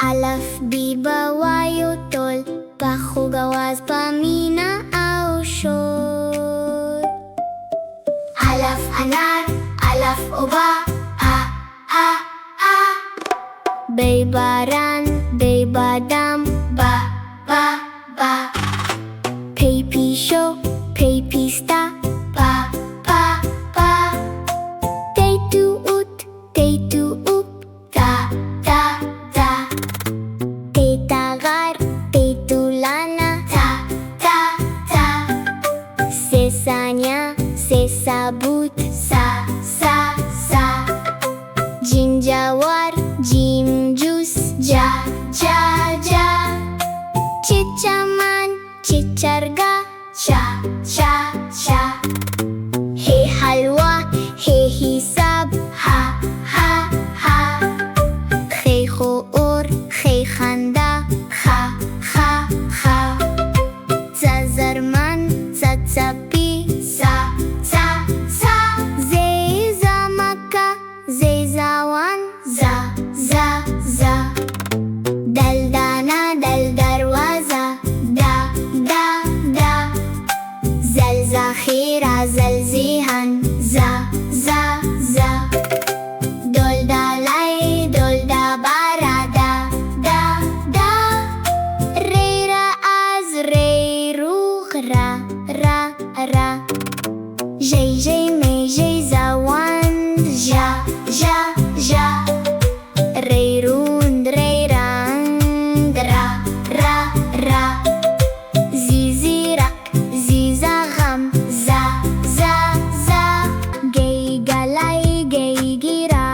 الفبې به وایو ټول په خوږ اواز په مینه او شور. الف انار، الف اوبه، بی باران، بی بادام، با پی پیشو، پی پیستا، پا تی تو اوت، تی تو اوپ، تا تی تا غار، تی تو لانا، تا سی ثانیه، سی ثابوت، سا جینجاور، جیم جوس، جا چی چمن، چی چرگا، چا هی حلوا، هی حساب، ها خی خور، خی خنده، خا زرمن، زپی، سا زیزا مکه، زیزا وان، زا دلدانه، دل دروازه، دا زل ذخیره، زل ذهن، زا دل دالی، دل دا بارا، دا ریره از ری روغ، را جی می جی زواند، جا ری روند، ری راند، را زیزیرک، زیزا غم، زا گی گلای، گی گیرا،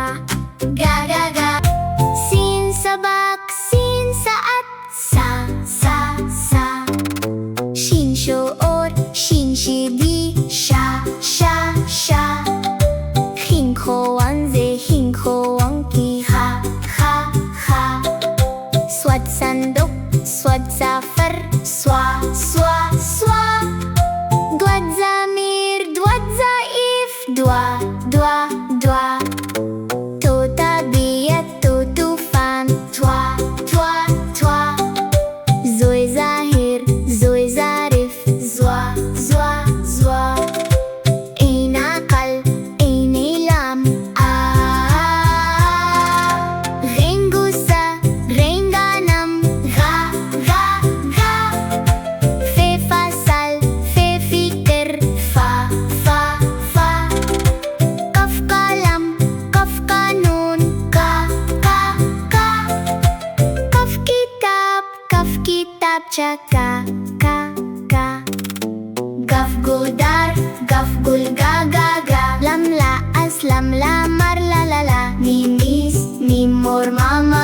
گا سین سبک، سین ساعت، سا شین شعور، شین شیدی، شا خین خوانزه، خین خوانکی، خا سواد صندوق، سواد سفر، سوا دواد زمیر، دواد ضعیف، دوا تو طبیعت، تو طوفان، توا زوی ظاهر، زوی ظریف، زوا این عقل، این علم، غنگوسه، غنگانم، غا فی فصل، فی فکر، فا قف قلم، قف قانون، کا قف کتابچه، کا گف گودار، گف گل، گا لم لا اسلم، لا مر، لا میم میز، میم مور ماما،